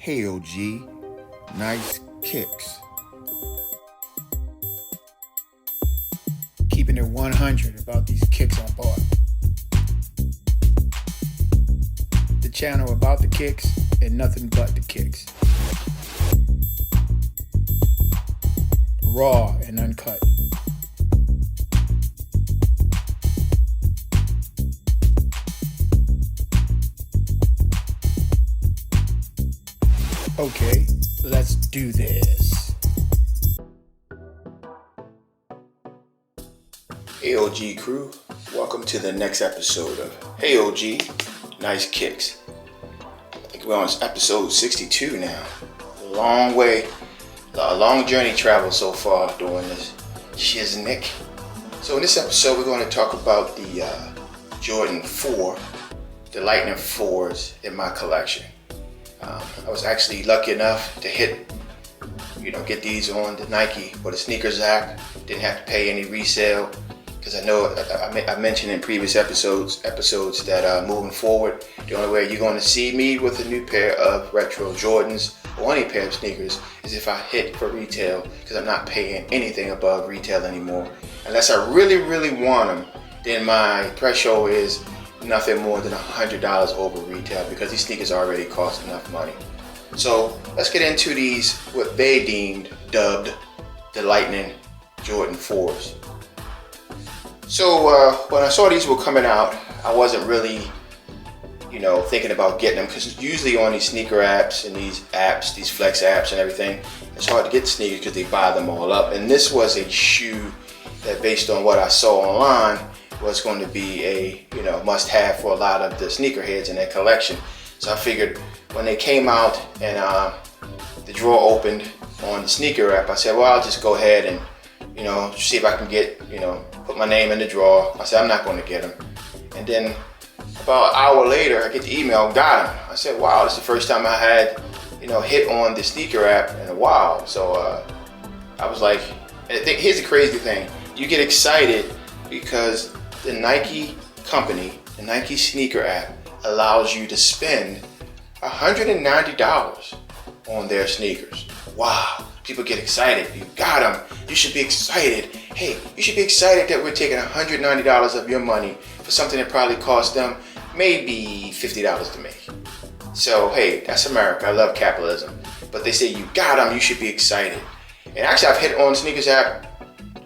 Hey OG, nice kicks. Keeping it 100 about these kicks I bought. The channel about the kicks and nothing but the kicks. Raw and uncut. Okay, let's do this. Hey OG crew, welcome to the next episode of Hey OG, Nice Kicks. I think we're on episode 62 now. A long journey traveled so far doing this shiznick. So in this episode we're going to talk about the Jordan 4, the Lightning 4s in my collection. I was actually lucky enough to get these on the Nike or the Sneakers app. Didn't have to pay any resale because I know I mentioned in previous episodes that moving forward, the only way you're going to see me with a new pair of retro Jordans or any pair of sneakers is if I hit for retail, because I'm not paying anything above retail anymore. Unless I really, really want them, then my threshold is nothing more than $100 over retail, because these sneakers already cost enough money. So let's get into these, what they dubbed the Lightning Jordan 4s. So when I saw these were coming out, I wasn't really thinking about getting them, because usually on these sneaker apps and these flex apps and everything, it's hard to get the sneakers because they buy them all up. And this was a shoe that, based on what I saw online, was going to be a must-have for a lot of the sneakerheads in their collection. So I figured when they came out and the drawer opened on the sneaker app, I said, well, I'll just go ahead and see if I can put my name in the drawer. I said I'm not going to get them. And then about an hour later, I get the email, got them. I said, wow, this is the first time I had hit on the sneaker app in a while. So I was like, here's the crazy thing: you get excited because the Nike company, the Nike sneaker app, allows you to spend $190 on their sneakers. Wow, people get excited. You got them. You should be excited. Hey, you should be excited that we're taking $190 of your money for something that probably cost them maybe $50 to make. So hey, that's America. I love capitalism. But they say you got them, you should be excited. And actually, I've hit on the sneakers app.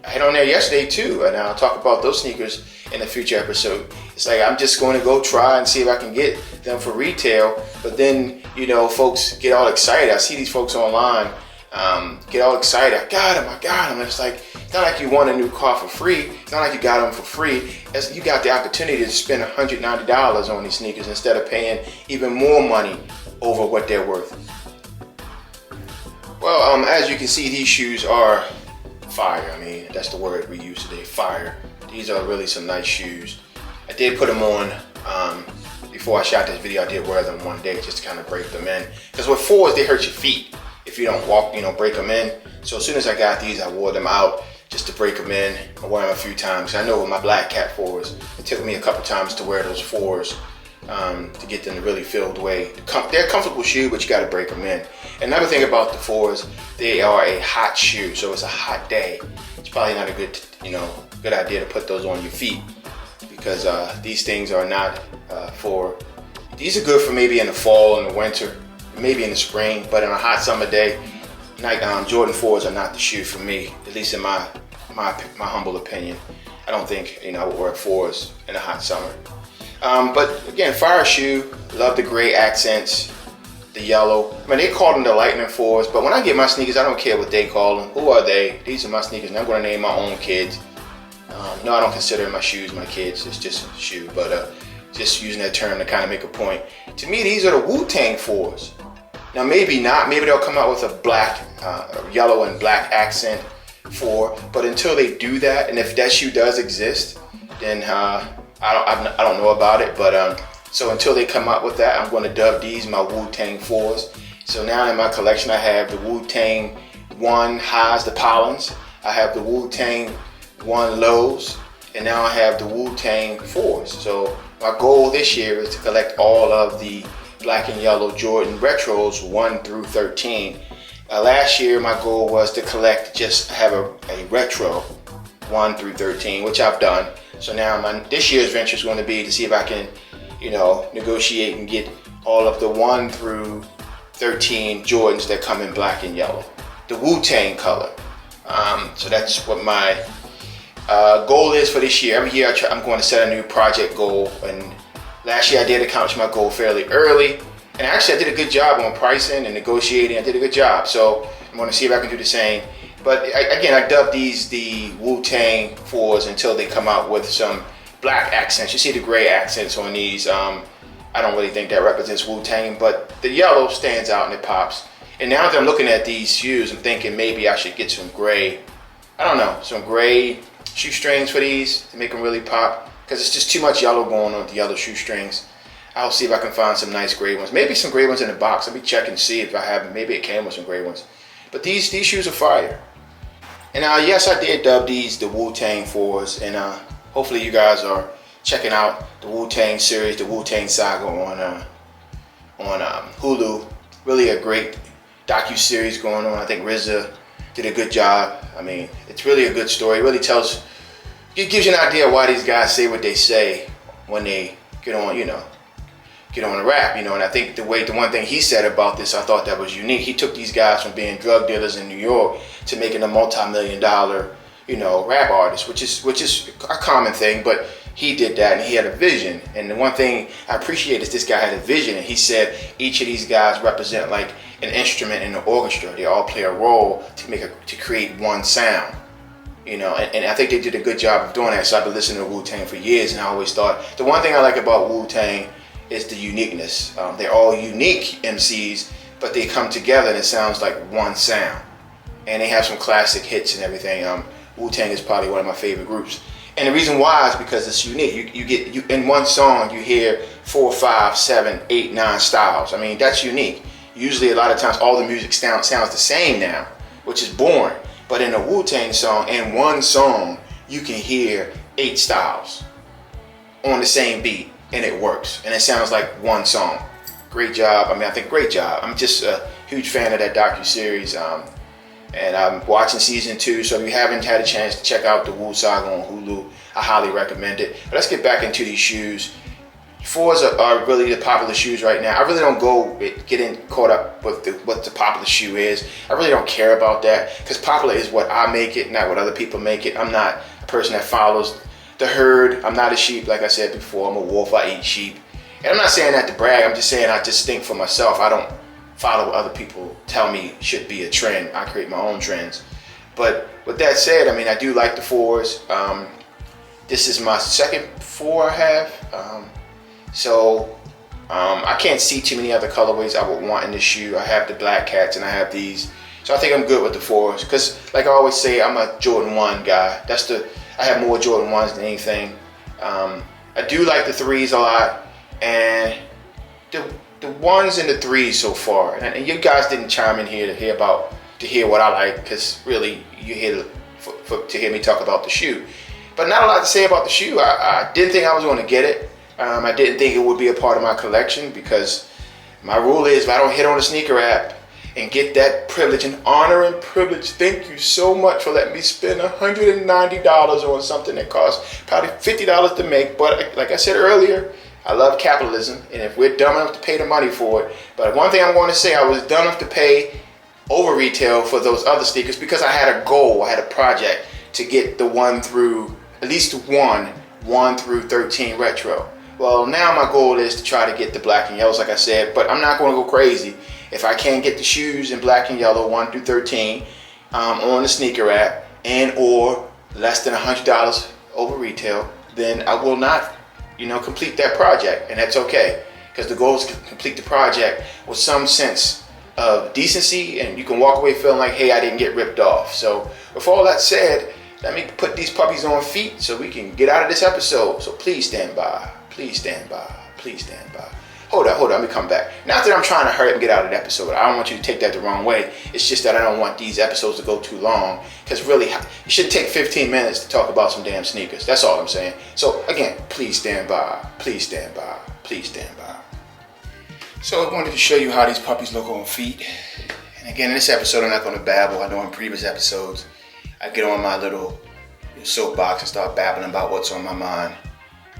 I hit on there yesterday too, and I'll talk about those sneakers in a future episode. It's like I'm just going to go try and see if I can get them for retail. But then, folks get all excited. I see these folks online get all excited. I got them. And it's like, it's not like you won a new car for free. It's not like you got them for free. You got the opportunity to spend $190 on these sneakers instead of paying even more money over what they're worth. Well, as you can see, these shoes are fire. I mean, that's the word we use today, fire. These are really some nice shoes. I did put them on before I shot this video. I did wear them one day just to kind of break them in, because with 4s, they hurt your feet if you don't walk, break them in. So as soon as I got these, I wore them out just to break them in. I wore them a few times. I know with my Black Cat 4s, it took me a couple times to wear those 4s to get them to really feel the way. They're a comfortable shoe, but you got to break them in. Another thing about the 4s, they are a hot shoe. So it's a hot day, it's probably not a good idea to put those on your feet, because these things are not these are good for maybe in the fall and the winter, maybe in the spring, but on a hot summer day, Jordan 4s are not the shoe for me, at least in my humble opinion. I don't think I would wear 4s in a hot summer. But again, fire shoe. Love the gray accents, the yellow. I mean, they call them the Lightning 4s, but when I get my sneakers, I don't care what they call them. Who are they? These are my sneakers, and I'm going to name my own kids. No, I don't consider my shoes my kids. It's just a shoe, but just using that term to kind of make a point. To me, these are the Wu-Tang 4s. Now, maybe not. Maybe they'll come out with a black, yellow and black accent 4. But until they do that, and if that shoe does exist, then I don't know about it. But so until they come out with that, I'm going to dub these my Wu-Tang 4s. So now in my collection, I have the Wu-Tang 1 highs, the Pollins. I have the Wu-Tang 1 lows, and now I have the Wu-Tang 4s. So my goal this year is to collect all of the black and yellow Jordan Retros 1 through 13. Last year my goal was to collect, just have a retro 1 through 13, which I've done. So now this year's venture is going to be to see if I can, negotiate and get all of the 1 through 13 Jordans that come in black and yellow, the Wu-Tang color. So that's what my goal is for this year. Every year I'm going to set a new project goal, and last year I did accomplish my goal fairly early, and actually I did a good job on pricing and negotiating. I did a good job, so I'm going to see if I can do the same. But again, I dubbed these the Wu-Tang 4s until they come out with some black accents. You see the gray accents on these. I don't really think that represents Wu-Tang, but the yellow stands out and it pops. And now that I'm looking at these shoes, I'm thinking maybe I should get some gray, some gray shoestrings for these to make them really pop, because it's just too much yellow going on with the yellow shoestrings. I'll see if I can find some nice gray ones. Maybe some gray ones in the box. I'll be checking to see if I have, maybe it came with some gray ones. But these shoes are fire. And yes, I did dub these the Wu-Tang 4s, and hopefully you guys are checking out the Wu-Tang series, the Wu-Tang Saga on Hulu. Really a great docu-series going on. I think RZA did a good job. I mean, it's really a good story. It really it gives you an idea why these guys say what they say when they get on a rap, And I think the one thing he said about this, I thought that was unique. He took these guys from being drug dealers in New York to making a multi-million-dollar, rap artist, which is a common thing, but he did that, and he had a vision. And the one thing I appreciate is this guy had a vision, and he said each of these guys represent like an instrument in the orchestra. They all play a role to create one sound, and I think they did a good job of doing that. So I've been listening to Wu-Tang for years, and I always thought the one thing I like about Wu-Tang is the uniqueness. They're all unique MCs, but they come together and it sounds like one sound. And they have some classic hits and everything. Wu-Tang is probably one of my favorite groups. And the reason why is because it's unique. You in one song you hear 4, 5, 7, 8, 9 styles. I mean, that's unique. Usually a lot of times all the music sounds the same now, which is boring. But in a Wu-Tang song, in one song, you can hear 8 styles on the same beat, and it works. And it sounds like one song. Great job. I mean, I think great job. I'm just a huge fan of that docu-series. And I'm watching season 2, so if you haven't had a chance to check out the Wu Saga on Hulu, I highly recommend it. But let's get back into these shoes. 4s are really the popular shoes right now. I really don't get caught up with what the popular shoe is. I really don't care about that, because popular is what I make it, not what other people make it. I'm not a person that follows the herd. I'm not a sheep, like I said before. I'm a wolf. I eat sheep. And I'm not saying that to brag. I'm just saying I just think for myself. I don't follow what other people tell me should be a trend. I create my own trends. But with that said, I mean, I do like the 4s. This is my second 4 I have. So I can't see too many other colorways I would want in this shoe. I have the Black Cats and I have these. So I think I'm good with the 4s. Because like I always say, I'm a Jordan 1 guy. I have more Jordan 1s than anything. I do like the 3s a lot. And the 1s and the 3s so far, and you guys didn't chime in here to hear what I like, because really you're here to hear me talk about the shoe. But not a lot to say about the shoe. I didn't think I was going to get it. I didn't think it would be a part of my collection, because my rule is if I don't hit on a sneaker app and get that privilege and honor and privilege, thank you so much for letting me spend $190 on something that costs probably $50 to make. But like I said earlier, I love capitalism, and if we're dumb enough to pay the money for it. But one thing I'm going to say, I was dumb enough to pay over retail for those other sneakers because I had a goal, I had a project to get the 1 through, at least 1 through 13 retro. Well, now my goal is to try to get the black and yellows, like I said, but I'm not going to go crazy. If I can't get the shoes in black and yellow 1 through 13 on the sneaker app and or less than $100 over retail, then I will not complete that project, and that's okay, because the goal is to complete the project with some sense of decency, and you can walk away feeling like, hey, I didn't get ripped off. So with all that said, let me put these puppies on feet so we can get out of this episode. So please stand by, please stand by, please stand by. Hold on, let me come back. Not that I'm trying to hurry up and get out of the episode. I don't want you to take that the wrong way. It's just that I don't want these episodes to go too long, because really, it shouldn't take 15 minutes to talk about some damn sneakers. That's all I'm saying. So again, please stand by, please stand by, please stand by. So I wanted to show you how these puppies look on feet. And again, in this episode, I'm not going to babble. I know in previous episodes, I get on my little soapbox and start babbling about what's on my mind.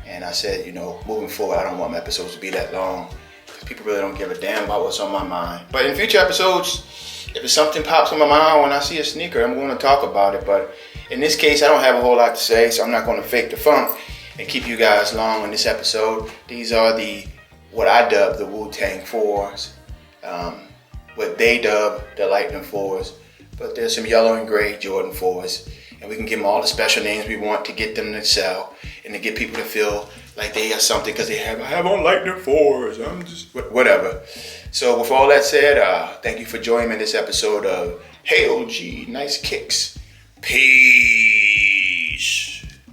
And I said, moving forward, I don't want my episodes to be that long, because people really don't give a damn about what's on my mind. But in future episodes, if something pops in my mind when I see a sneaker, I'm going to talk about it. But in this case, I don't have a whole lot to say, so I'm not going to fake the funk and keep you guys long on this episode. These are what I dub the Wu-Tang 4s, what they dub the Lightning 4s, but there's some yellow and gray Jordan 4s, and we can give them all the special names we want to get them to sell and to get people to feel like they are something because I have on Lightning 4s. I'm just whatever. So with all that said, thank you for joining me in this episode of Hey OG Nice Kicks. Peace.